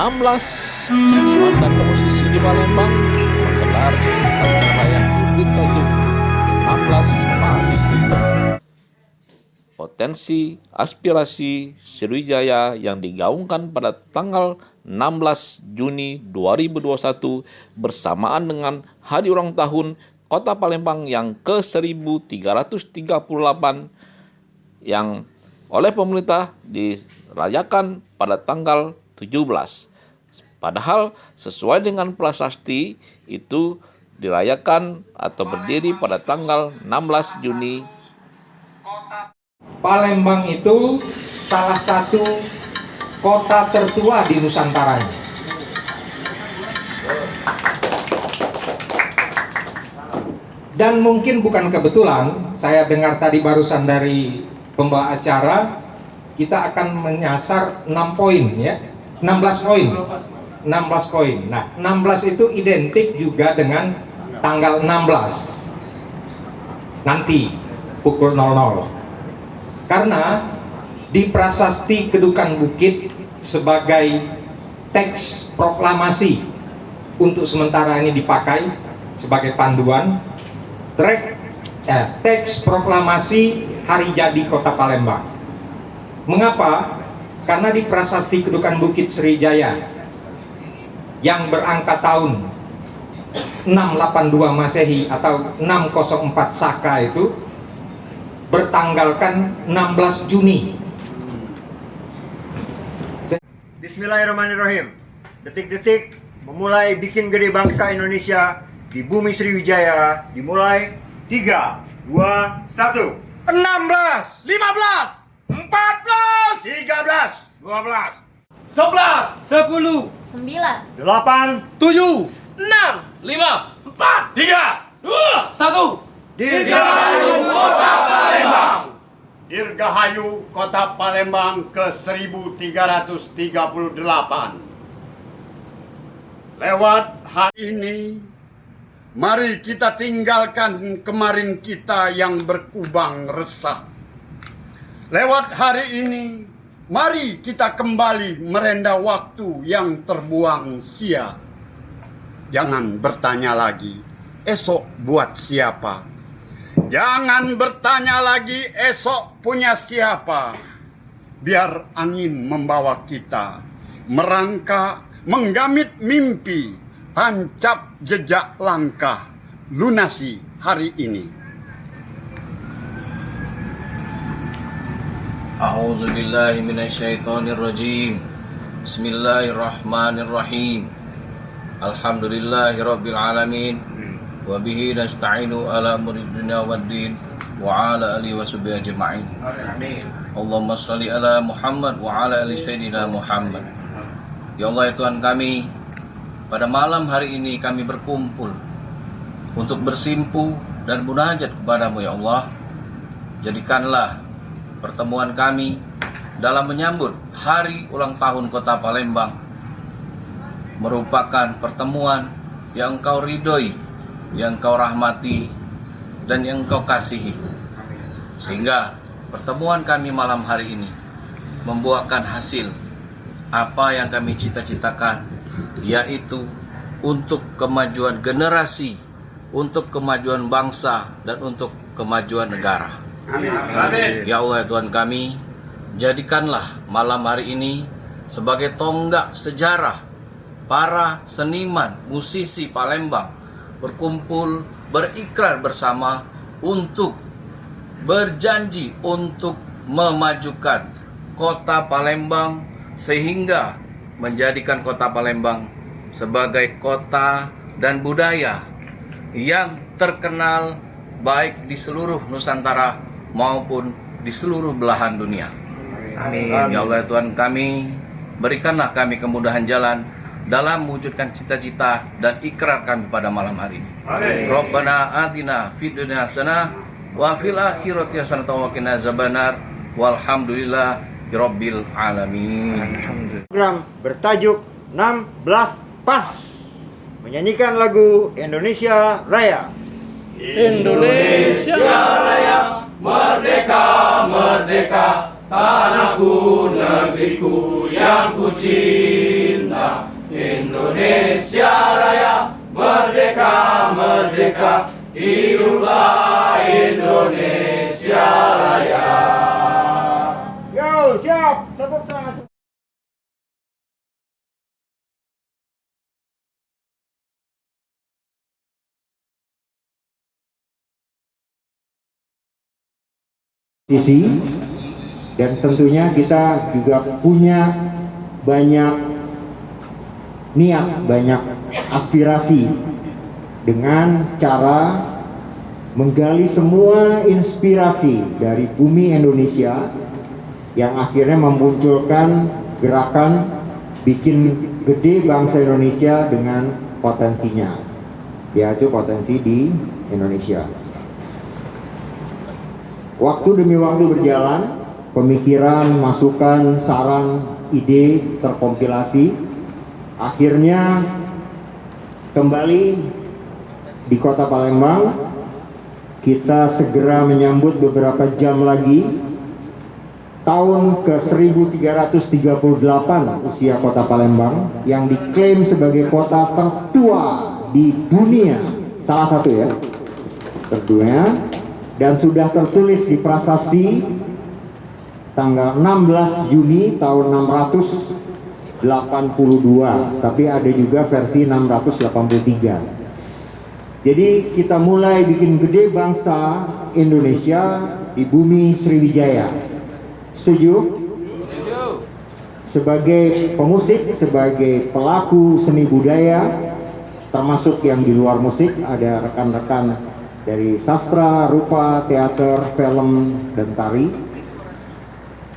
16 seniman dan musisi di Palembang menggelar acara yang diberi tajuk 16 Pas. Potensi aspirasi Sriwijaya yang digaungkan pada tanggal 16 Juni 2021 bersamaan dengan hari ulang tahun Kota Palembang yang ke-1338 yang oleh pemerintah dirayakan pada tanggal 17. Padahal sesuai dengan prasasti itu dirayakan atau berdiri pada tanggal 16 Juni. Palembang itu salah satu kota tertua di Nusantara ini. Dan mungkin bukan kebetulan, saya dengar tadi barusan dari pembawa acara, kita akan menyasar 6 poin ya. 16 poin. 16 poin. Nah, 16 itu identik juga dengan tanggal 16. Nanti pukul 00. Karena di prasasti Kedukan Bukit sebagai teks proklamasi untuk sementara ini dipakai sebagai panduan teks proklamasi hari jadi Kota Palembang. Mengapa? Karena di prasasti Kedukan Bukit Sriwijaya yang berangka tahun 682 Masehi atau 604 Saka itu bertanggalkan 16 Juni. Bismillahirrahmanirrahim. Detik-detik memulai bikin gede bangsa Indonesia di bumi Sriwijaya dimulai 3, 2, 1. 16, 15, 14, 13, 12, 11, 10, 9, 8. 7, 6, 5, 4, 3, 2, 1. Dirgahayu Kota Palembang. Dirgahayu Kota Palembang ke-1338. Lewat hari ini, mari kita tinggalkan kemarin kita yang berkubang resah. Lewat hari ini, mari kita kembali merenda waktu yang terbuang sia. Jangan bertanya lagi, esok buat siapa? Jangan bertanya lagi, esok punya siapa? Biar angin membawa kita merangkak, menggamit mimpi, tancap jejak langkah, lunasi hari ini. A'udzu billahi minasyaitonir rajim. Bismillahirrahmanirrahim. Alhamdulillahirabbil alamin. Wa bihi nasta'inu ala umuri dunya waddin wa ala alihi washabihi ajma'in. Amin. Allahumma shalli ala Muhammad wa ala ali sayyidina Muhammad. Ya Allah ya Tuhan kami, pada malam hari ini kami berkumpul untuk bersimpu dan munajat kepadamu ya Allah. Jadikanlah pertemuan kami dalam menyambut hari ulang tahun Kota Palembang merupakan pertemuan yang Engkau ridhoi, yang Engkau rahmati, dan yang Engkau kasihi. Sehingga pertemuan kami malam hari ini membuahkan hasil apa yang kami cita-citakan, yaitu untuk kemajuan generasi, untuk kemajuan bangsa, dan untuk kemajuan negara. Amin. Ya Allah ya Tuhan kami, jadikanlah malam hari ini sebagai tonggak sejarah para seniman, musisi Palembang berkumpul, berikrar bersama untuk berjanji untuk memajukan Kota Palembang sehingga menjadikan Kota Palembang sebagai kota dan budaya yang terkenal baik di seluruh Nusantara maupun di seluruh belahan dunia. Amin. Ya Allah ya Tuhan kami, berikanlah kami kemudahan jalan dalam mewujudkan cita-cita dan ikrar kami pada malam hari ini. Rabbana atina fid dunya hasanah wa fil akhirati hasanah wa qina azabannar walhamdulillahi rabbil alamin. Program bertajuk 16 Pas menyanyikan lagu Indonesia Raya. Indonesia Raya, merdeka, merdeka, tanahku, negeriku yang ku cinta. Indonesia Raya, merdeka, merdeka, hiduplah Indonesia Raya. Yo, siap. Tepuk tangan. Sisi, dan tentunya kita juga punya banyak niat, banyak aspirasi dengan cara menggali semua inspirasi dari bumi Indonesia yang akhirnya memunculkan gerakan bikin gede bangsa Indonesia dengan potensinya, yaitu potensi di Indonesia. Waktu demi waktu berjalan, pemikiran, masukan, saran, ide terkompilasi. Akhirnya kembali di Kota Palembang, kita segera menyambut beberapa jam lagi tahun ke 1338 usia Kota Palembang yang diklaim sebagai kota tertua di dunia, salah satu ya, terdunia. Dan sudah tertulis di prasasti tanggal 16 Juni tahun 682, tapi ada juga versi 683. Jadi kita mulai bikin gede bangsa Indonesia di bumi Sriwijaya. Setuju? Sebagai pemusik, sebagai pelaku seni budaya, termasuk yang di luar musik, ada rekan-rekan dari sastra, rupa, teater, film, dan tari.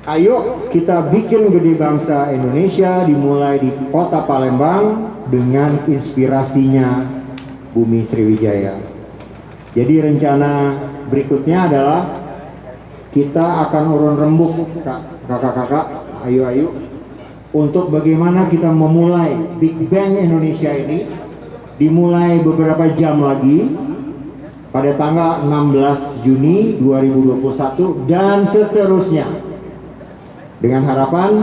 Ayo kita bikin gede bangsa Indonesia dimulai di Kota Palembang dengan inspirasinya bumi Sriwijaya. Jadi rencana berikutnya adalah kita akan urun rembuk kakak-kakak, ayo untuk bagaimana kita memulai Big Bang Indonesia ini dimulai beberapa jam lagi pada tanggal 16 Juni 2021 dan seterusnya, dengan harapan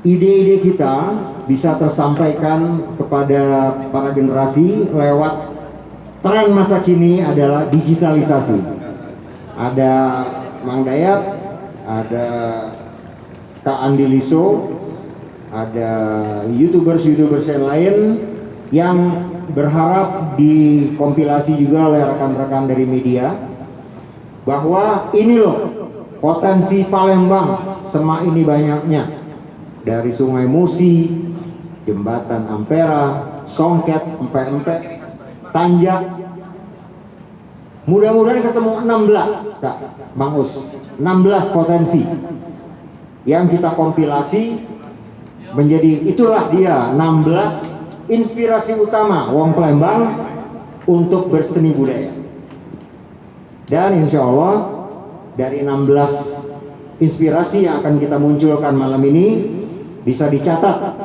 ide-ide kita bisa tersampaikan kepada para generasi lewat tren masa kini adalah digitalisasi. Ada Mang Dayat, ada Kak Andi Liso, ada YouTubers yang lain yang berharap dikompilasi juga oleh rekan-rekan dari media bahwa ini loh potensi Palembang semak ini banyaknya, dari Sungai Musi, Jembatan Ampera, Songket, Empe-Empe, Tanjak. Mudah-mudahan ketemu 16 Kak Bang Us, 16 potensi yang kita kompilasi menjadi, itulah dia 16 inspirasi utama Wong Palembang untuk berseni budaya. Dan insya Allah dari 16 inspirasi yang akan kita munculkan malam ini bisa dicatat,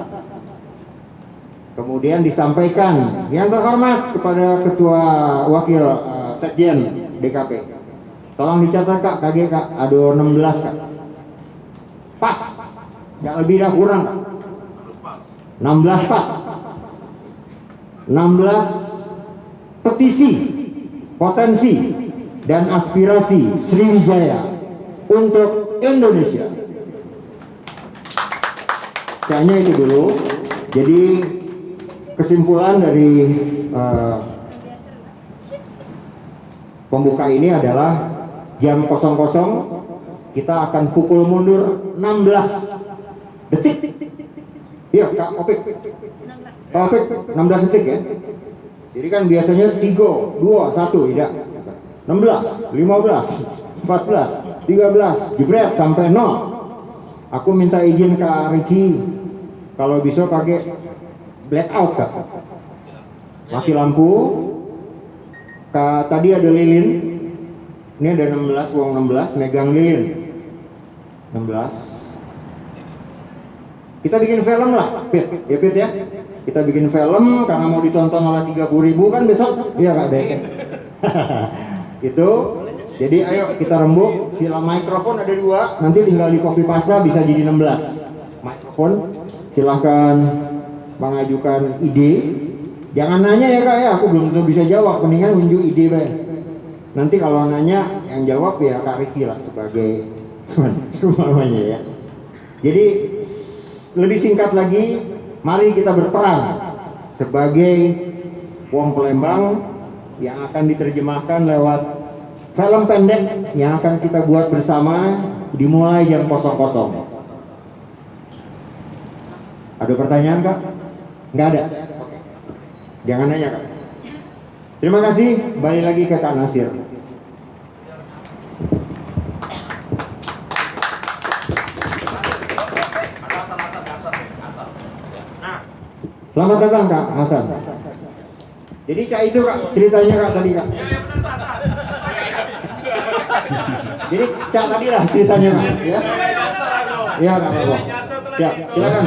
kemudian disampaikan yang terhormat kepada Ketua Wakil Sekjen DKP. Tolong dicatat Kak, KG Kak, ada 16 Kak. Pas, nggak lebih dah kurang Kak. 16 pas. 16 petisi, potensi, dan aspirasi Sriwijaya untuk Indonesia. Kayaknya itu dulu. Jadi kesimpulan dari pembuka ini adalah jam 00 kita akan pukul mundur 16 detik. Iya Kak Opik. Opik 16 detik ya. Jadi kan biasanya 3, 2, 1 tidak. 16, 15, 14, 13, jebret sampai 0. Aku minta izin Kak Riki kalau bisa pakai blackout Kak. Mati lampu. Tadi ada lilin. Ini ada 16, uang 16, megang lilin. 16. Kita bikin film lah, Pit, ya Pit ya. Kita bikin film karena mau ditonton oleh 30.000 kan besok. Iya Kak Dek. Itu. Jadi ayo kita rembuk. Sila mikrofon ada 2, nanti tinggal di copy pasta bisa jadi 16. Mikrofon silahkan mengajukan ide, jangan nanya ya Kak ya, aku belum tentu bisa jawab, mendingan unjuk ide Pak. Nanti kalau nanya yang jawab ya Kak Riki lah sebagai namanya ya. Jadi lebih singkat lagi, mari kita berperan sebagai Wong Palembang yang akan diterjemahkan lewat film pendek yang akan kita buat bersama dimulai jam 00. Ada pertanyaan Kak? Nggak ada? Jangan nanya Kak. Terima kasih, balik lagi ke Kak Nasir. Selamat datang Kak Hasan. Jadi Kak itu Kak, ceritanya Kak tadi Kak. Jadi Kak tadi lah ceritanya Kak. Ya. Iya Kak apa-apa. Ya, silakan.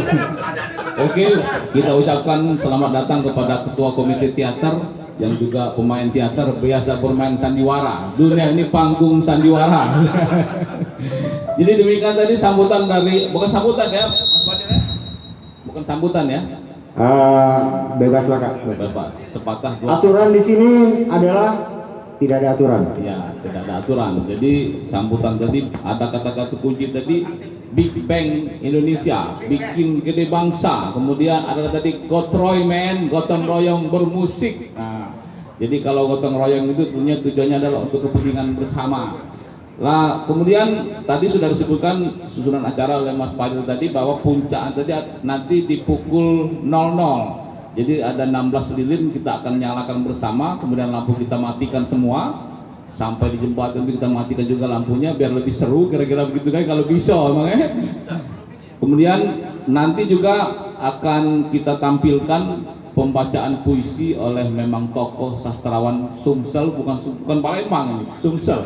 Oke, kita ucapkan selamat datang kepada Ketua Komite Teater yang juga pemain teater biasa bermain sandiwara. Dunia ini panggung sandiwara. Jadi demikian tadi sambutan dari, bukan sambutan ya, Mas Badil ya? Bukan sambutan ya? Bebas lah Kak. Bebas. Sepatah dua. Aturan di sini adalah tidak ada aturan. Ya, tidak ada aturan. Jadi sambutan tadi ada kata-kata kunci tadi, Big Bang Indonesia, bikin gede bangsa. Kemudian ada tadi gotong royong bermusik. Nah, jadi kalau gotong royong itu punya tujuannya adalah untuk kepentingan bersama. Lah, kemudian tadi sudah disebutkan susunan acara oleh Mas Fadil tadi bahwa puncak tadi nanti di pukul 00. Jadi ada 16 lilin kita akan nyalakan bersama, kemudian lampu kita matikan semua. Sampai di jembatan itu kita matikan juga lampunya biar lebih seru, kira-kira begitu kan kalau bisa emangnya. Kemudian nanti juga akan kita tampilkan pembacaan puisi oleh memang tokoh sastrawan Sumsel, bukan Palembang ini, Sumsel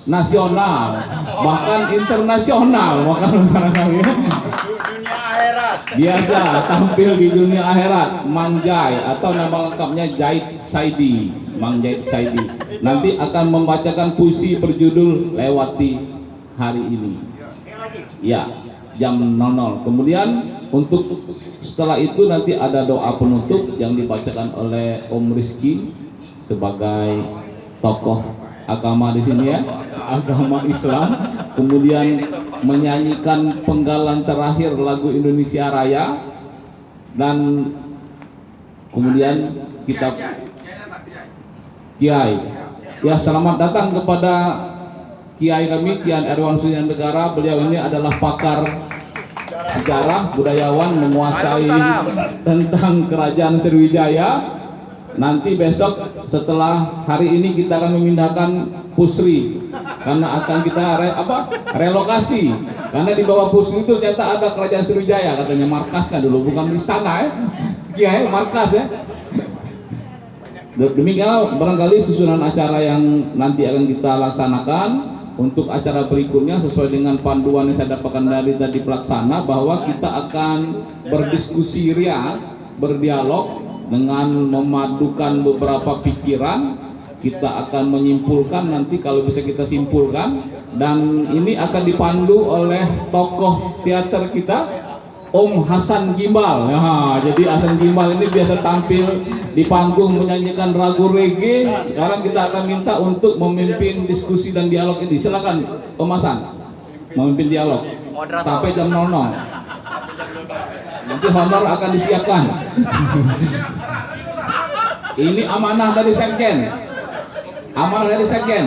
nasional bahkan internasional, bahkan barangkali Dunia akhirat. biasa tampil di dunia akhirat, Mang Jai atau nama lengkapnya Jait Saidi, Mang Jait Saidi nanti akan membacakan puisi berjudul Lewati Hari Ini ya jam 00. Kemudian untuk setelah itu nanti ada doa penutup yang dibacakan oleh Om Rizky sebagai tokoh agama di sini ya, agama Islam. Kemudian menyanyikan penggalan terakhir lagu Indonesia Raya dan kemudian kita Kiai. Ya, selamat datang kepada Kiai kami, Kiai Erwan Sunan Negara. Beliau ini adalah pakar sejarah, budayawan, menguasai tentang kerajaan Sriwijaya. Nanti besok setelah hari ini kita akan memindahkan Pusri karena akan kita relokasi. Karena di bawah Pusri itu ternyata ada kerajaan Sriwijaya, katanya markasnya dulu, bukan istana ya. Kiai markas ya. Demikianlah barangkali susunan acara yang nanti akan kita laksanakan. Untuk acara berikutnya sesuai dengan panduan yang saya dapatkan dari tadi pelaksana bahwa kita akan berdiskusi ria, berdialog dengan memadukan beberapa pikiran. Kita akan menyimpulkan nanti kalau bisa kita simpulkan, dan ini akan dipandu oleh tokoh teater kita Om Hasan Gimbal. Nah, jadi Hasan Gimbal ini biasa tampil di panggung menyanyikan lagu reggae. Sekarang kita akan minta untuk memimpin diskusi dan dialog ini. Silakan Om Hasan memimpin dialog sampai jam 00. Nanti honor akan disiapkan. Ini amanah dari Sekjen. Amanah dari Sekjen.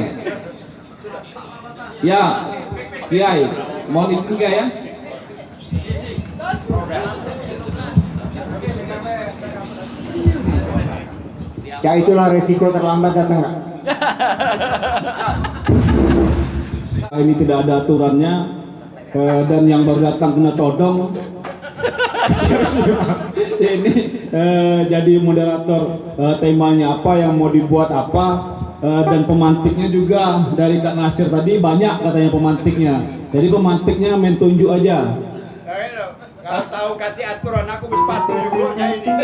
Ya, Kiai, mohon izin ya. Ya itulah resiko terlambat datang Kak. Ini tidak ada aturannya dan yang baru datang kena todong. Ini jadi moderator, temanya apa, yang mau dibuat apa, dan pemantiknya juga dari Kak Nasir tadi banyak katanya pemantiknya. Jadi pemantiknya main tunjuk aja. Kalau tahu kasih aturan aku bersepatu juga ini.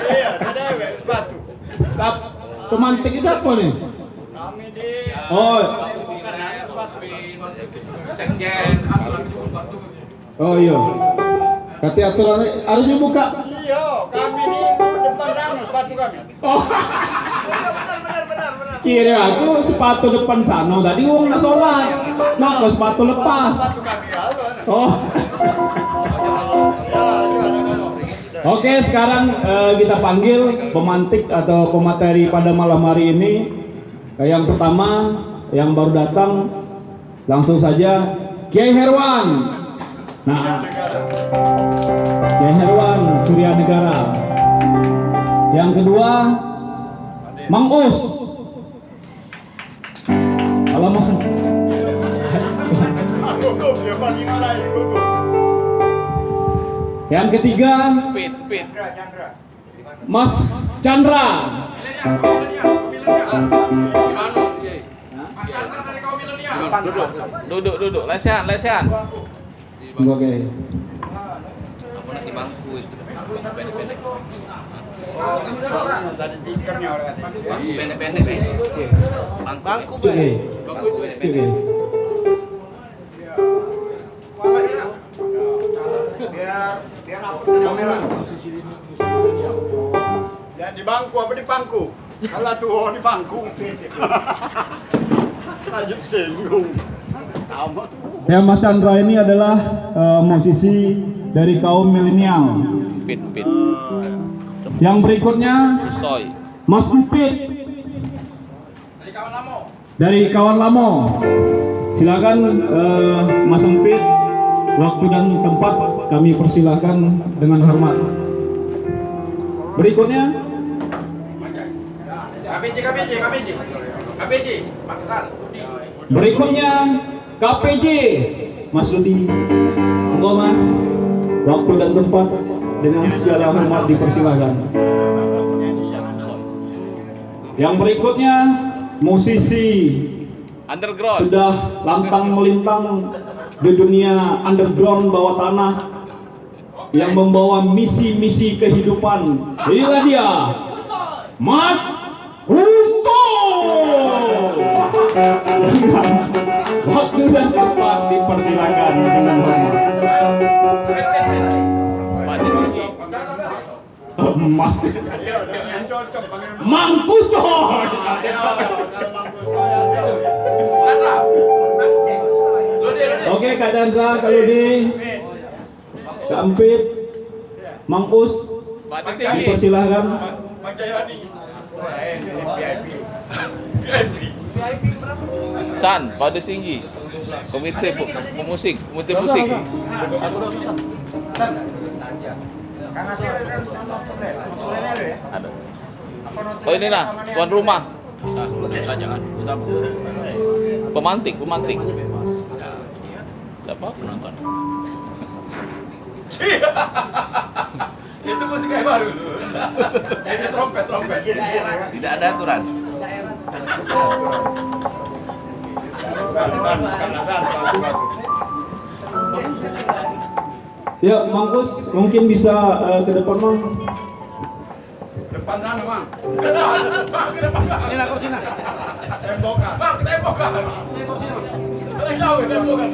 Iya, ada sepatu. Pemantik itu apa nih? Kami di Sekjen. Oh iya. Kati aturan harus dibuka. Iya, kami di depan sana sepatu kami. Oh. Kira aku sepatu depan sana tadi wong nak sholat. Nah, kok sepatu lepas. Sepatu kami ya. Oh. Oke, sekarang kita panggil pemantik atau pemateri pada malam hari ini. Yang pertama, yang baru datang, langsung saja Kiai Herwan. Nah, Kiai Herwan Surya Negara. Yang kedua, Mang Us. Alamak. Gugup, dia paling marah ya, gugup. Yang ketiga, Mas Chandra. Duduk, lesehan. Oke. Apa nak di bangku itu? Pendek-pendek. Tadi tikernya orang kata. Pendek-pendek. Bangku Oke. pendek-pendek. Biar kamera. Ya di bangku apa di pangku? Kalau tuh di bangku. Lanjut singgung. Amat. Ya, Mas Chandra ini adalah musisi dari kaum milenial. Pit. Yang berikutnya Soy. Mas Upit dari kawan Lamo. Silakan Mas Upit, waktu dan tempat kami persilahkan dengan hormat. Berikutnya KPJ, Pakistan. Berikutnya KPJ Mas Ludi. Monggo Mas, waktu dan tempat dengan segala hormat dipersilahkan. Yang berikutnya musisi Underground. sudah lantang melintang di dunia underground bawah tanah yang membawa misi-misi kehidupan. Inilah dia, Mas Huso. Waktu dan tempat dipersilakan dengan hormat. Mas Mangkuso. Oke, Kak Chandra, Kak Ludi, Kak Empit, Mang Us, dipersilahkan. San, pada tinggi. Komite musik. Ada. Oh ini lah, tuan rumah. Saja kan. Kita Pemantik. Apa? penonton. Itu musik kayak baru tuh. Ini trompet. Tidak ada aturan. Ya, Mang Us, mungkin bisa ke depan, Mang. Depan sana, Mang. Bang, ke depan, Bang. Ini lah kursi nak. Tembokan. Bang, ke tembok, Bang. Ini kursi, Bang. Paling jauh ke tembok, kan.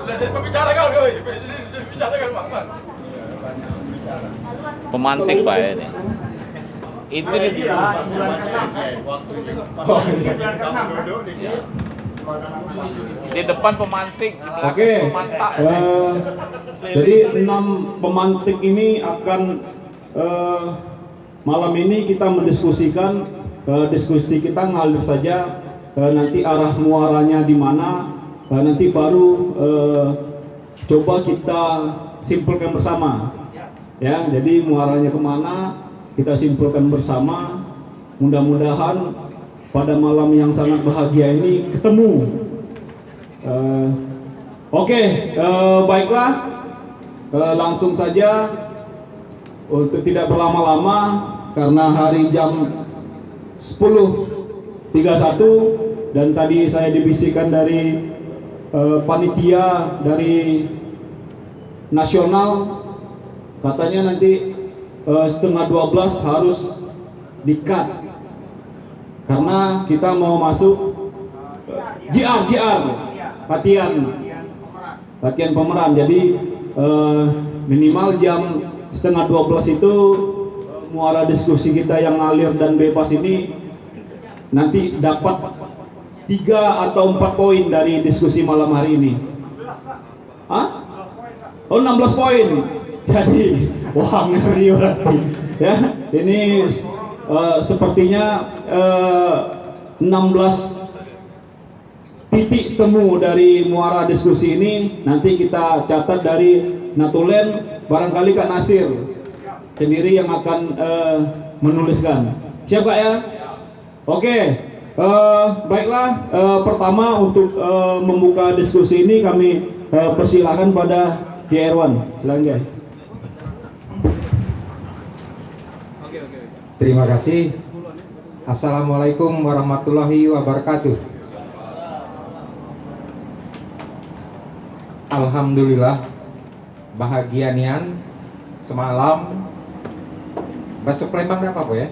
Jadi pembicara kau, doi. Bicara kan, Bang. Pemantik Pak ini. Itu di depan pemantik. Oke. Pemantak. Jadi 6 pemantik ini akan malam ini kita mendiskusikan, diskusi kita ngalir saja, nanti arah muaranya di mana, nanti baru coba kita simpulkan bersama. Ya, jadi muaranya kemana kita simpulkan bersama. Mudah-mudahan pada malam yang sangat bahagia ini ketemu. Baiklah, langsung saja untuk tidak berlama-lama karena hari jam 10.31 dan tadi saya dibisikkan dari panitia dari nasional, katanya nanti 11:30 harus di-cut karena kita mau masuk JR latihan pemeran. Jadi minimal jam setengah 12 itu muara diskusi kita yang ngalir dan bebas ini nanti dapat 3 atau 4 poin dari diskusi malam hari ini. Hah? Oh, 16 poin. Jadi wah, ngeri berarti. Ya, ini sepertinya 16 titik temu dari muara diskusi ini nanti kita catat dari Natulen, barangkali Kak Nasir sendiri yang akan menuliskan. Siap Kak ya? Oke, baiklah, pertama untuk membuka diskusi ini kami persilahkan pada Ki Erwan. Silakan guys. Terima kasih. Assalamualaikum warahmatullahi wabarakatuh. Alhamdulillah, bahagia nian semalam bahasa Palembang apa ya?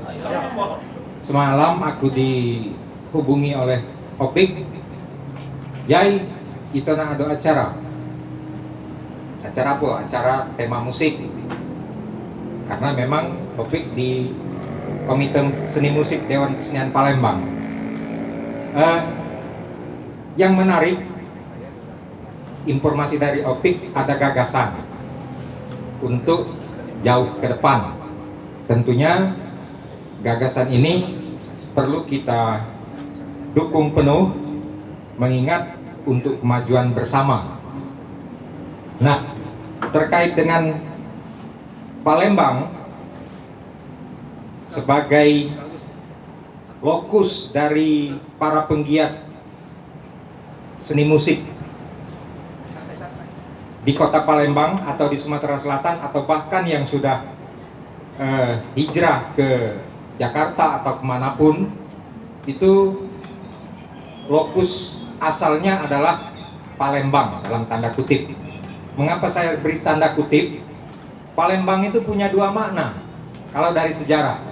Semalam aku dihubungi oleh Opik. Yai, itu ada acara. Acara apa? Acara tema musik. Karena memang Opik di Komite Seni Musik Dewan Kesenian Palembang. Yang menarik, informasi dari Opik ada gagasan untuk jauh ke depan. Tentunya gagasan ini perlu kita dukung penuh, mengingat untuk kemajuan bersama. Nah, terkait dengan Palembang sebagai lokus dari para penggiat seni musik di kota Palembang atau di Sumatera Selatan, atau bahkan yang sudah hijrah ke Jakarta atau kemanapun, itu lokus asalnya adalah Palembang dalam tanda kutip. Mengapa saya beri tanda kutip? Palembang itu punya 2 makna kalau dari sejarah.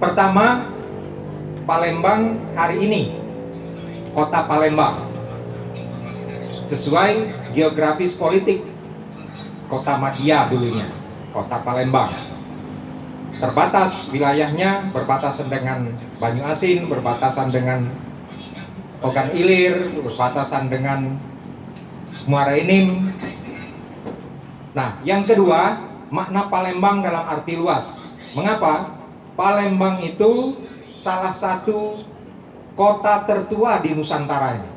Pertama, Palembang hari ini, kota Palembang, sesuai geografis politik, kota Madia dulunya, kota Palembang. Terbatas wilayahnya, berbatasan dengan Banyuasin, berbatasan dengan Ogan Ilir, berbatasan dengan Muara Enim. Nah, yang kedua, makna Palembang dalam arti luas. Mengapa? Palembang itu salah satu kota tertua di Nusantara ini.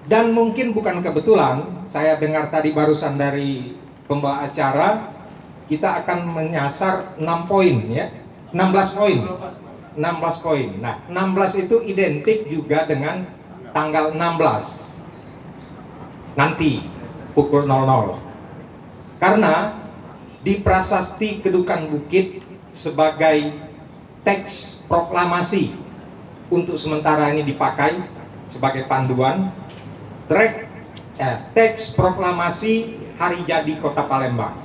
Dan mungkin bukan kebetulan, saya dengar tadi barusan dari pembawa acara, kita akan menyasar 6 poin ya. 16 poin. 16 poin. Nah, 16 itu identik juga dengan tanggal 16. Nanti pukul 00. Karena di Prasasti Kedukan Bukit sebagai teks proklamasi untuk sementara ini dipakai sebagai panduan, teks proklamasi hari jadi Kota Palembang.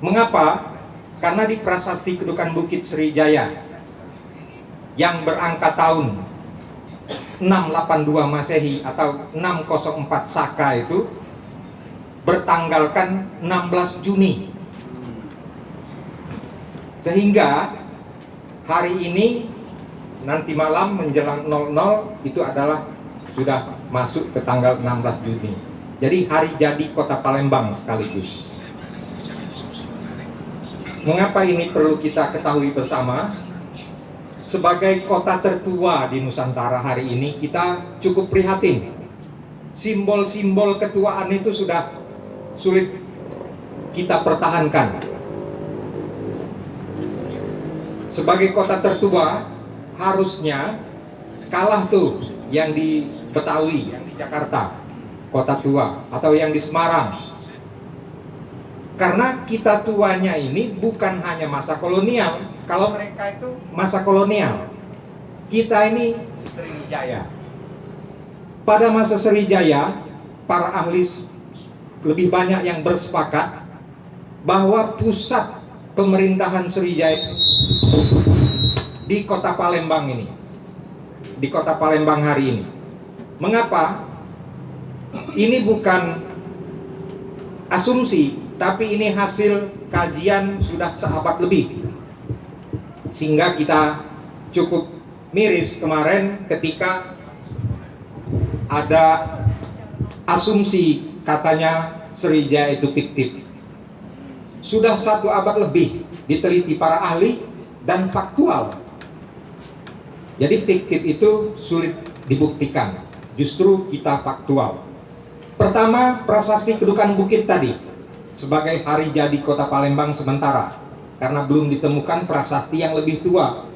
Mengapa? Karena di Prasasti Kedukan Bukit Sriwijaya yang berangka tahun 682 Masehi atau 604 Saka itu bertanggalkan 16 Juni. Sehingga hari ini nanti malam menjelang 00 itu adalah sudah masuk ke tanggal 16 Juni. Jadi hari jadi Kota Palembang sekaligus. Mengapa ini perlu kita ketahui bersama? Sebagai kota tertua di Nusantara hari ini, kita cukup prihatin. Simbol-simbol ketuaan itu sudah sulit kita pertahankan. Sebagai kota tertua, harusnya kalah tuh yang di Betawi, yang di Jakarta, kota tua, atau yang di Semarang. Karena kita tuanya ini bukan hanya masa kolonial. Kalau mereka itu masa kolonial, kita ini Sriwijaya. Pada masa Sriwijaya, para ahli lebih banyak yang bersepakat bahwa pusat pemerintahan Sriwijaya di Kota Palembang ini, di Kota Palembang hari ini. Mengapa? Ini bukan asumsi, tapi ini hasil kajian sudah seabad lebih. Sehingga kita cukup miris kemarin ketika ada asumsi katanya Sriwijaya itu fiktif. Sudah 1 abad lebih diteliti para ahli dan faktual. Jadi fiktif itu sulit dibuktikan, justru kita faktual. Pertama, prasasti Kedukan Bukit tadi sebagai hari jadi Kota Palembang sementara, karena belum ditemukan prasasti yang lebih tua.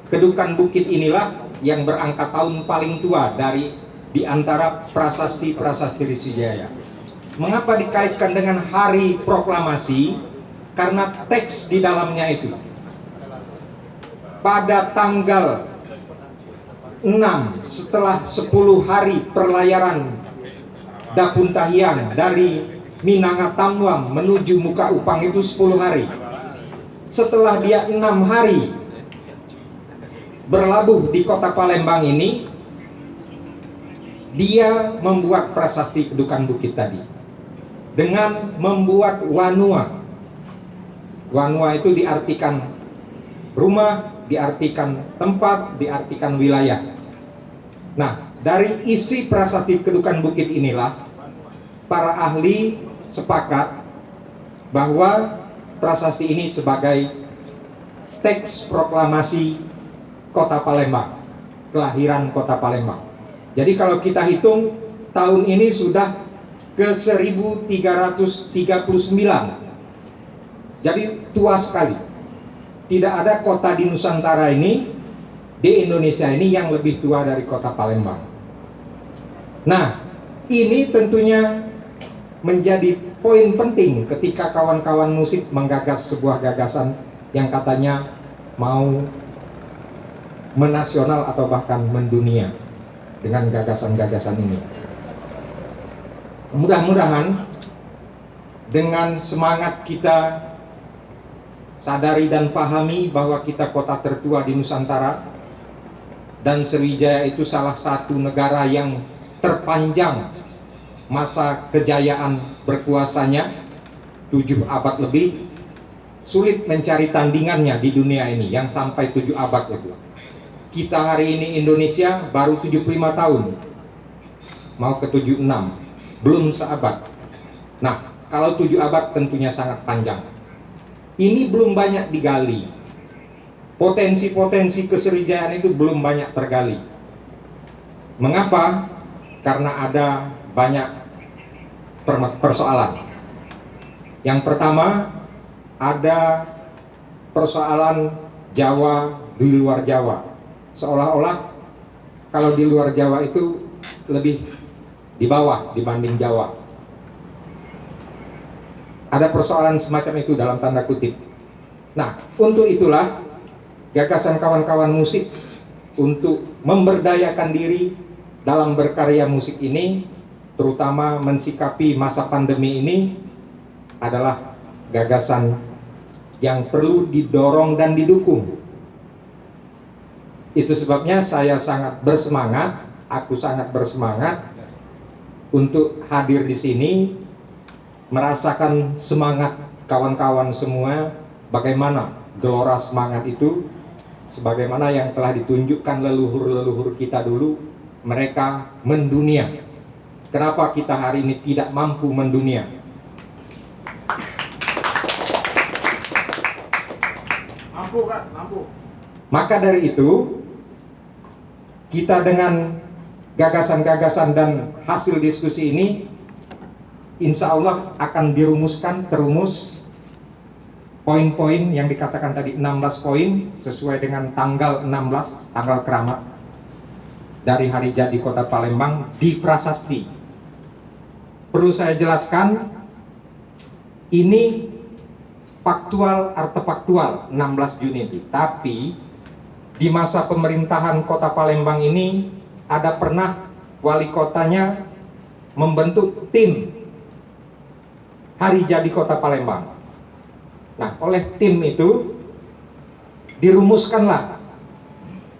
Kedukan Bukit inilah yang berangka tahun paling tua di antara prasasti-prasasti Sriwijaya. Mengapa dikaitkan dengan hari proklamasi? Karena teks di dalamnya itu. Pada tanggal 6 setelah 10 hari perlayaran Dapuntahian dari Minangkabau menuju Muka Upang itu 10 hari. Setelah dia 6 hari berlabuh di Kota Palembang ini, dia membuat prasasti Kedukan Bukit tadi dengan membuat wanua. Wanua itu diartikan rumah, diartikan tempat, diartikan wilayah. Nah, dari isi prasasti Kedukan Bukit inilah para ahli sepakat bahwa prasasti ini sebagai teks proklamasi Kota Palembang, kelahiran Kota Palembang. Jadi kalau kita hitung, tahun ini sudah ke 1339. Jadi tua sekali. Tidak ada kota di Nusantara ini, di Indonesia ini yang lebih tua dari Kota Palembang. Nah, ini tentunya menjadi poin penting ketika kawan-kawan musik menggagas sebuah gagasan yang katanya mau menasional atau bahkan mendunia dengan gagasan-gagasan ini. Mudah-mudahan dengan semangat kita sadari dan pahami bahwa kita kota tertua di Nusantara dan Sriwijaya itu salah satu negara yang terpanjang masa kejayaan berkuasanya 7 abad lebih, sulit mencari tandingannya di dunia ini yang sampai 7 abad itu. Kita hari ini Indonesia baru 75 tahun, mau ke 76, belum seabad. Nah, kalau 7 abad tentunya sangat panjang. Ini belum banyak digali. Potensi-potensi kesriwijayaan itu belum banyak tergali. Mengapa? Karena ada banyak persoalan. Yang pertama, ada persoalan Jawa di luar Jawa. Seolah-olah kalau di luar Jawa itu lebih di bawah dibanding Jawa. Ada persoalan semacam itu dalam tanda kutip. Nah, untuk itulah gagasan kawan-kawan musik untuk memberdayakan diri dalam berkarya musik ini, terutama mensikapi masa pandemi ini, adalah gagasan yang perlu didorong dan didukung. Itu sebabnya saya sangat bersemangat, aku sangat bersemangat untuk hadir di sini, merasakan semangat kawan-kawan semua, bagaimana gelora semangat itu, sebagaimana yang telah ditunjukkan leluhur-leluhur kita dulu, mereka mendunia. Kenapa kita hari ini tidak mampu mendunia? Mampu Kak, mampu. Maka dari itu, kita dengan gagasan-gagasan dan hasil diskusi ini, insya Allah akan terumus poin-poin yang dikatakan tadi 16 poin sesuai dengan tanggal 16, tanggal keramat dari hari jadi Kota Palembang di prasasti. Perlu saya jelaskan, ini faktual, artefaktual 16 Juni itu. Tapi di masa pemerintahan Kota Palembang ini ada pernah wali kotanya membentuk tim hari jadi Kota Palembang. Nah, oleh tim itu dirumuskanlah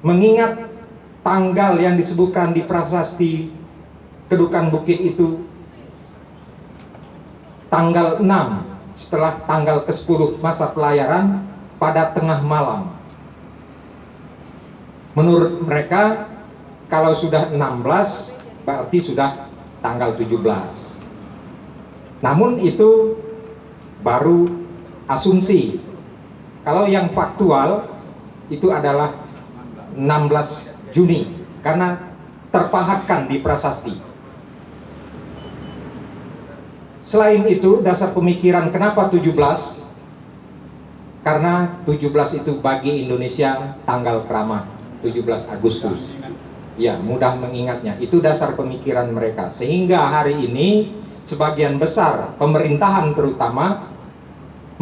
mengingat tanggal yang disebutkan di prasasti Kedukan Bukit itu tanggal 6 setelah tanggal ke-10 masa pelayaran pada tengah malam. Menurut mereka kalau sudah 16 berarti sudah tanggal 17. Namun itu baru asumsi. Kalau yang faktual itu adalah 16 Juni karena terpahatkan di prasasti. Selain itu, dasar pemikiran kenapa 17? Karena 17 itu bagi Indonesia tanggal keramat, 17 Agustus. Ya, mudah mengingatnya. Itu dasar pemikiran mereka. Sehingga hari ini sebagian besar pemerintahan terutama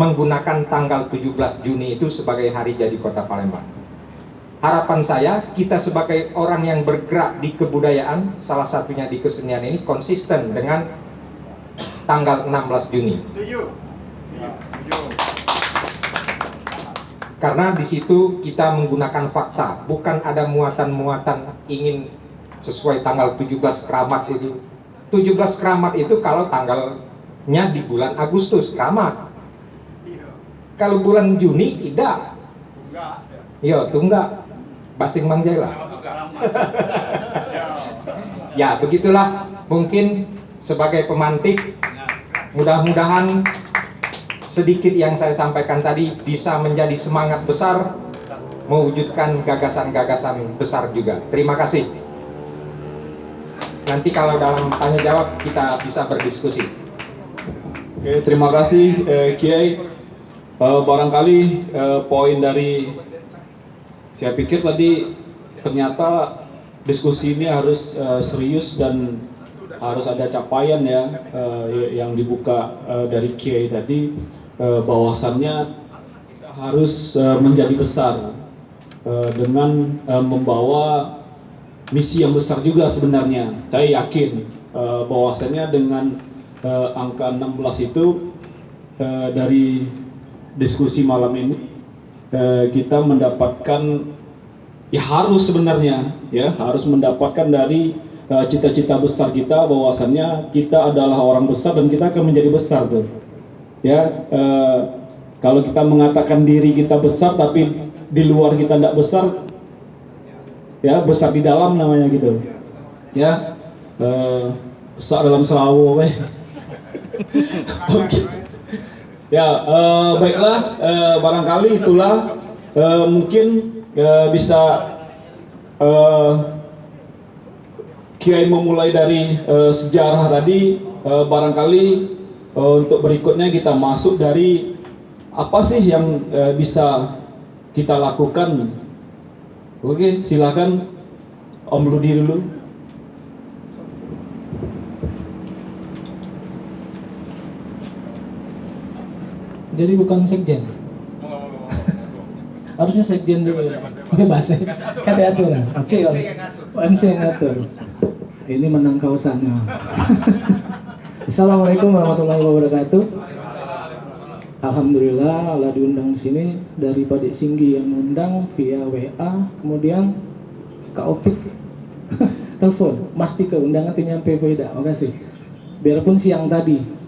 menggunakan tanggal 17 Juni itu sebagai hari jadi Kota Palembang. Harapan saya, kita sebagai orang yang bergerak di kebudayaan, salah satunya di kesenian ini, konsisten dengan tanggal 16 Juni. Karena di situ kita menggunakan fakta, bukan ada muatan-muatan ingin sesuai tanggal 17 keramat itu. 17 keramat itu kalau tanggalnya di bulan Agustus, keramat. Kalau bulan Juni, tidak. Iya, tunggak. Basing Bang Jaila. Ya, begitulah mungkin sebagai pemantik. Mudah-mudahan sedikit yang saya sampaikan tadi bisa menjadi semangat besar mewujudkan gagasan-gagasan besar juga. Terima kasih. Nanti kalau dalam tanya jawab kita bisa berdiskusi. Oke, terima kasih Kiai. Barangkali poin dari saya pikir tadi ternyata diskusi ini harus serius dan harus ada capaian ya yang dibuka dari Kiai tadi, bahwasannya harus menjadi besar dengan membawa misi yang besar juga sebenarnya. Saya yakin bahwasannya dengan angka 16 itu dari diskusi malam ini kita mendapatkan ya harus sebenarnya ya harus mendapatkan dari cita-cita besar kita, bahwasannya kita adalah orang besar dan kita akan menjadi besar tuh ya. Kalau kita mengatakan diri kita besar tapi di luar kita tidak besar ya, besar di dalam namanya gitu ya, besar dalam selawu. Oke. Ya, baiklah, barangkali itulah mungkin bisa Kiai memulai dari sejarah tadi, barangkali untuk berikutnya kita masuk dari apa sih yang bisa kita lakukan. Oke, silakan Om Ludi dulu. Jadi bukan sekjen. Harusnya sekjen dulu ya. Bebas ya. Kan diatur. Oke, Om saya ngatur. Ini menang kausannya. Assalamualaikum warahmatullahi wabarakatuh. Alhamdulillah Allah diundang di sini dari Pak Dek Singgi yang mengundang via WA, kemudian Kak Opik telepon, mesti keundangan nyampe beda. Makasih. Biarpun siang tadi.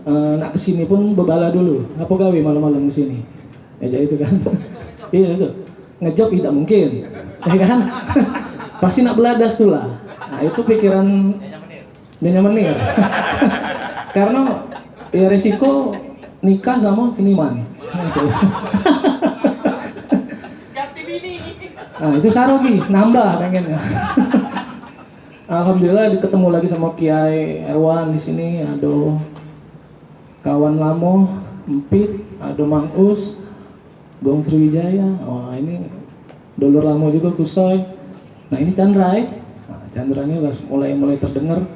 Nak kesini pun bebala dulu. Apa gawe malam-malam kesini? Ya jadi itu kan. Iya itu. Ngejob tidak mungkin. Ya kan? Pasti nak beladas tuh lah. Nah itu pikiran menir. Karena ya resiko nikah sama seniman. Nah itu sarogi, nambah pengennya. Alhamdulillah ketemu lagi sama Kiai Erwan di sini. Aduh, kawan lamo, Empit, ada Mang Us, Gong Sriwijaya. Oh ini dulur lamo juga Kusoy. Nah ini Chandra ya. Nah, Chandra ini udah mulai terdengar.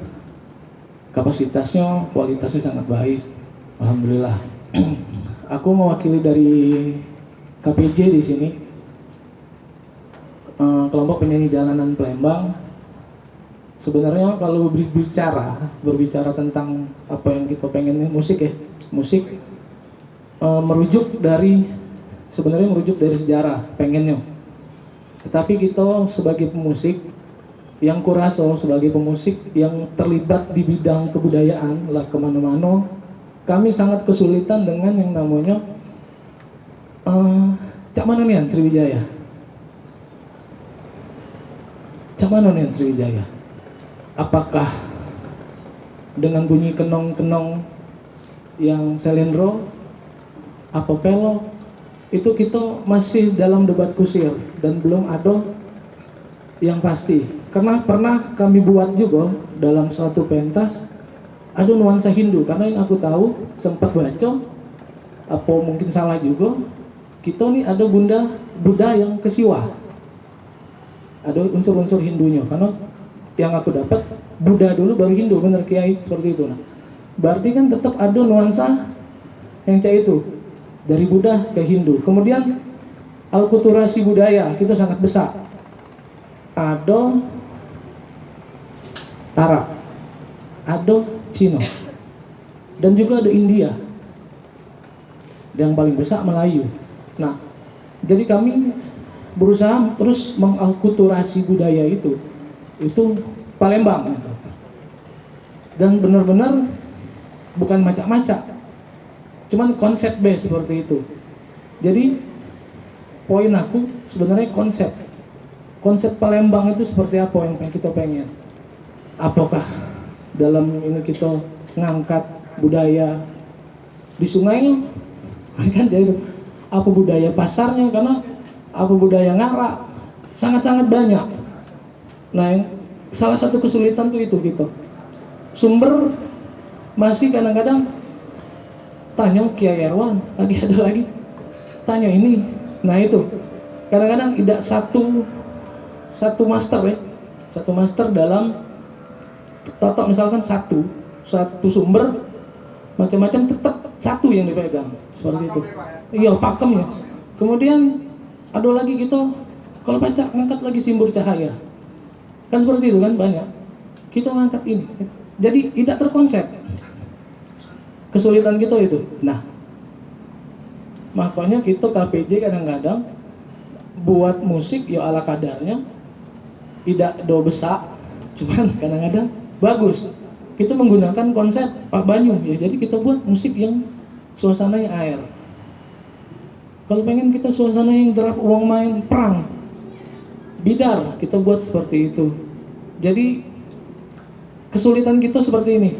Kapasitasnya, kualitasnya sangat baik. Alhamdulillah. Aku mewakili dari KPJ di sini. Kelompok penyanyi jalanan Palembang. Sebenarnya kalau berbicara tentang apa yang kita pengen, musik ya, musik merujuk dari sejarah pengennya. Tetapi kita sebagai pemusik, yang kuraso sebagai pemusik yang terlibat di bidang kebudayaan lah kemana-mana, kami sangat kesulitan dengan yang namanya cak mana nih Sriwijaya? Cak mana nih Sriwijaya? Apakah dengan bunyi kenong-kenong yang selendro, apa pelok? Itu kita masih dalam debat kusir dan belum ada yang pasti. Karena pernah kami buat juga dalam suatu pentas ada nuansa Hindu, karena yang aku tahu sempat baca, apa mungkin salah juga, kita nih ada Buddha yang kesiwa, ada unsur-unsur Hindunya, karena yang aku dapat Buddha dulu baru Hindu, bener Kiai, seperti itu. Nah, berarti kan tetap ada nuansa yang kayak itu dari Buddha ke Hindu. Kemudian alkulturasi budaya kita sangat besar, ada Arab, ada Cina, dan juga ada India, dan yang paling besar Melayu. Nah, jadi kami berusaha terus mengalkulturasi budaya itu Palembang gitu. Dan benar-benar bukan macak-macak, cuman konsep base seperti itu. Jadi poin aku sebenarnya konsep Palembang itu seperti apa yang kita pengen. Apakah dalam ini kita ngangkat budaya di sungai kan, jadi apa budaya pasarnya, karena apa budaya ngarak sangat-sangat banyak. Nah, salah satu kesulitan tuh itu gitu. Sumber masih kadang-kadang tanya Kiai Erwan, lagi ada lagi tanya ini. Nah itu kadang-kadang tidak satu master ya, satu master dalam totok, misalkan satu sumber macam-macam tetap satu yang dipegang seperti itu. Iya, pakem ya. Kemudian ada lagi gitu, kalau baca ngangkat lagi simbol cahaya kan seperti itu kan, banyak kita ngangkat ini, jadi tidak terkonsep. Kesulitan kita itu. Nah, makanya kita KPJ kadang-kadang buat musik ya ala kadarnya, tidak do besak, cuman kadang-kadang bagus. Kita menggunakan konsep Pak Banyu ya, jadi kita buat musik yang suasananya air. Kalau pengen kita suasana yang derap uang main perang, bidar, kita buat seperti itu. Jadi kesulitan kita seperti ini.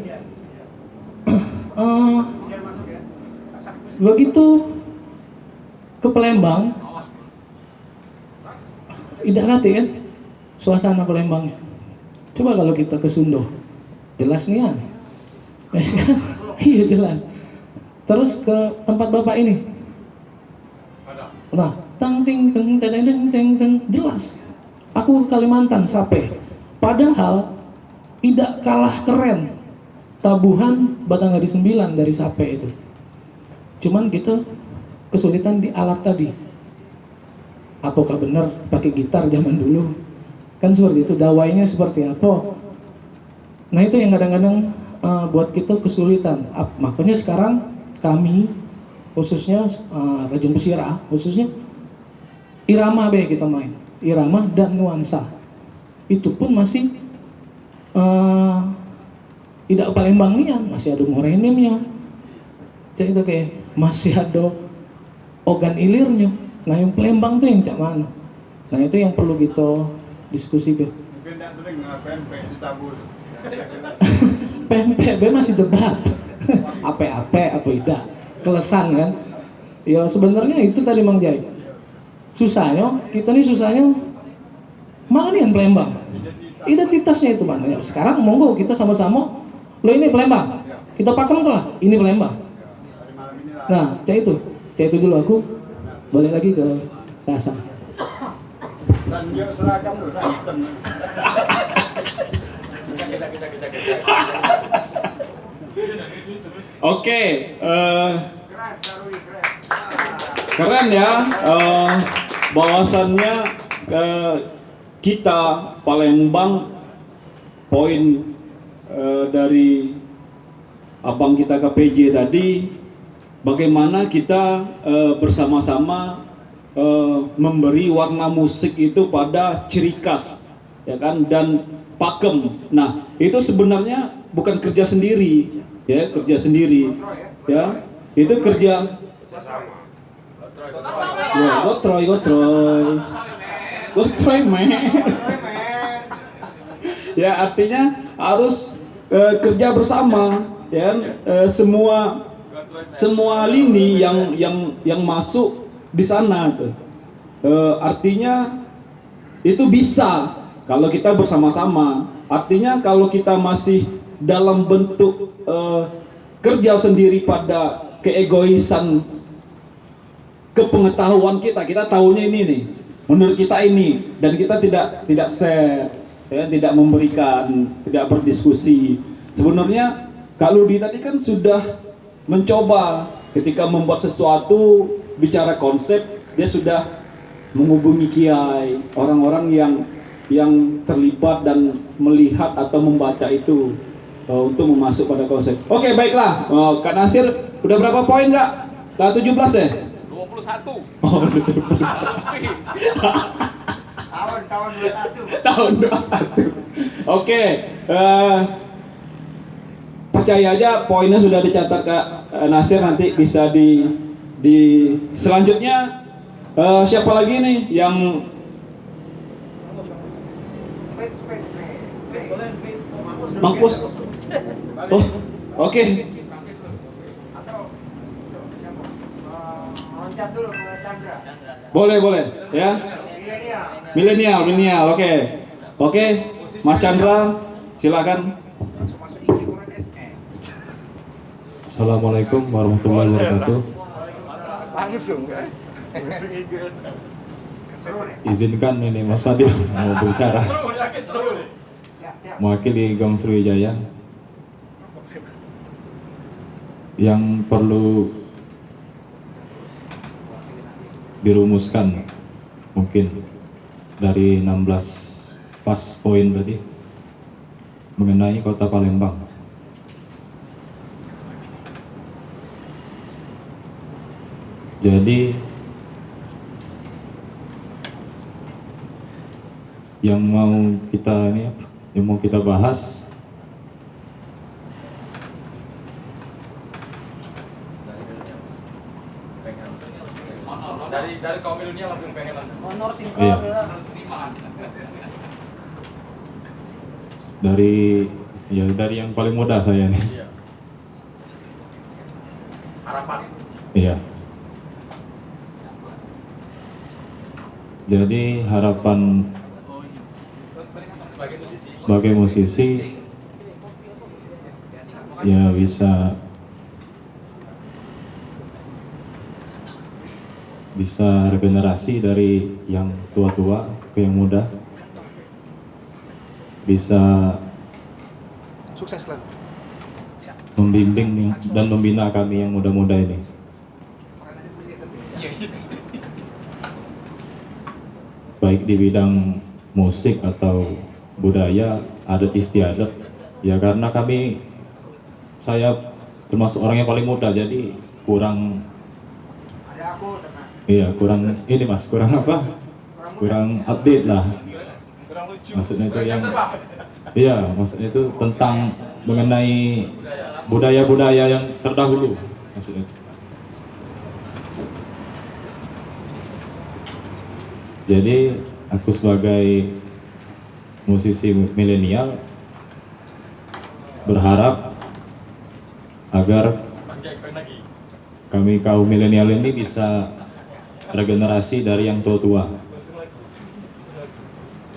Begitu ke Palembang, tidak ngerti kan suasana Palembangnya. Coba kalau kita ke Sunda, jelas nih kan? Iya jelas. Terus ke tempat bapak ini, nah, tang ting teng teng teng teng, jelas. Aku ke Kalimantan Sape, padahal tidak kalah keren tabuhan Batanghari 9 dari Sape itu. Cuman kita kesulitan di alat tadi. Apakah benar pakai gitar zaman dulu? Kan seperti itu, dawainya seperti apa? Nah itu yang kadang-kadang buat kita kesulitan. Makanya sekarang kami khususnya Rajin Pesira, khususnya irama be kita main, irama dan nuansa. Itu pun masih tidak Palembang nih, masih ada morenimnya. Jadi itu kayak masih ada organ ilirnya. Nah yang Palembang tuh yang cak mana? Nah itu yang perlu kita diskusikan. Mungkin tak sering pempek ditabur. Pempek masih debat. Apa tidak? Kelesan kan? Ya sebenarnya itu tadi Mang Jai. Susahnya, kita nih susahnya mana nih yang Palembang? Identitasnya itu mana? Ya, sekarang monggo kita sama-sama. Lo ini Palembang. Kita pakem lah. Ini Palembang. Nah, cah itu dulu aku balik lagi ke dasar. Dan yuk seragam dulu, hitam. Oke, keren ya. Bahwasannya kita Palembang, poin dari abang kita KPJ tadi, bagaimana kita bersama-sama memberi warna musik itu pada ciri khas, ya kan, dan pakem. Nah, itu sebenarnya bukan kerja sendiri, ya, kerja sendiri, ya, itu kerja. Ya, gotroy, men. Ya, artinya harus kerja bersama, ya, semua lini yang masuk di sana tuh. Artinya itu bisa kalau kita bersama-sama. Artinya kalau kita masih dalam bentuk kerja sendiri pada keegoisan, kepengetahuan kita tahunya ini nih, menurut kita ini, dan kita tidak share, ya, tidak memberikan, tidak berdiskusi. Sebenarnya Kak Ludi tadi kan sudah mencoba ketika membuat sesuatu, bicara konsep, dia sudah menghubungi kiai, orang-orang yang terlibat dan melihat atau membaca itu untuk memasuk pada konsep. Oke, baiklah. Kak Nasir, udah berapa poin nggak? Setelah 17 ya? 21. Oh, 21. Tahun 21. Tahun 21. Oke, percaya aja poinnya sudah dicatat Kak Nasir, nanti bisa di selanjutnya. Siapa lagi nih yang Mangkus? Oh, oke. Loncat dulu ke Chandra. Boleh ya. Milenial, oke. Oke, Mas Chandra, silakan. Assalamualaikum warahmatullahi wabarakatuh. Langsung. Izinkan ini Mas Fadil mau bicara. Mewakili Gong Sriwijaya. Yang perlu dirumuskan mungkin dari 16 pas poin tadi mengenai Kota Palembang. Jadi yang mau kita bahas dari kaum milenial langsung pengen honor iya. Dari yang paling muda saya nih. Iya. Harapan. Iya. Jadi harapan sebagai musisi ya bisa regenerasi dari yang tua-tua ke yang muda, bisa Sukses lah. membimbing dan membina kami yang muda-muda ini. Baik di bidang musik atau budaya, adat istiadat, ya karena saya termasuk orang yang paling muda, jadi kurang ini Mas, kurang update lah. Maksudnya itu maksudnya itu tentang mengenai budaya-budaya yang terdahulu, maksudnya. Jadi aku sebagai musisi milenial berharap agar kami kaum milenial ini bisa regenerasi dari yang tua-tua,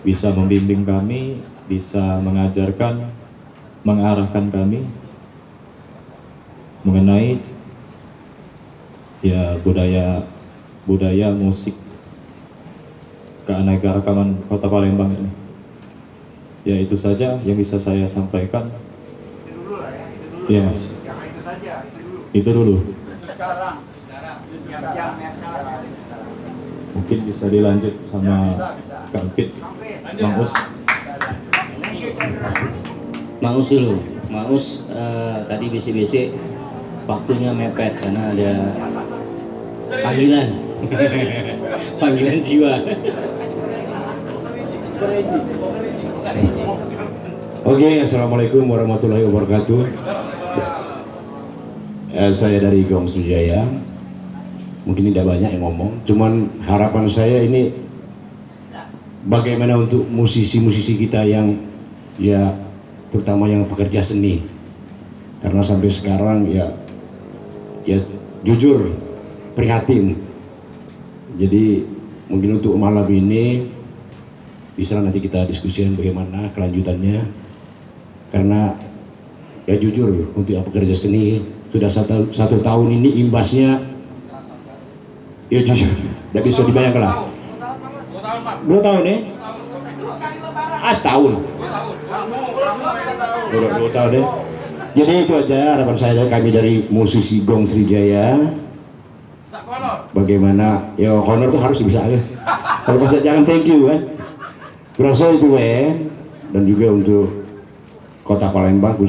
bisa membimbing kami, bisa mengajarkan, mengarahkan kami mengenai ya budaya musik keanekaragaman Kota Palembang ini. Ya itu saja yang bisa saya sampaikan. Itu dulu lah ya, itu dulu. Iya Mas. Jangan itu saja, itu dulu. Itu dulu. Sekarang. Jam-jamnya sekarang. Mungkin bisa dilanjut sama Kak Upit, Bang Us. Mang Us dulu. Mang Us tadi bisi-bisi waktunya mepet karena ada panggilan. Panggilan jiwa. Oke, assalamualaikum warahmatullahi wabarakatuh. Saya dari Gong Sriwijaya. Mungkin tidak banyak yang ngomong, cuman harapan saya ini bagaimana untuk musisi-musisi kita yang ya terutama yang pekerja seni, karena sampai sekarang ya jujur prihatin. Jadi mungkin untuk malam ini bisa nanti kita diskusikan bagaimana kelanjutannya, karena ya jujur untuk yang pekerja seni sudah satu tahun ini imbasnya ya jujur tidak bisa dibayangkan lah. 2 tahun ya? Setahun. 2 tahun ya. Jadi itu aja harapan saya dari kami dari musisi Gong Sriwijaya. Bagaimana ya honor tuh harus bisa ya. Kalau bisa jangan thank you kan. Berasa itu dan juga untuk Kota Palembang.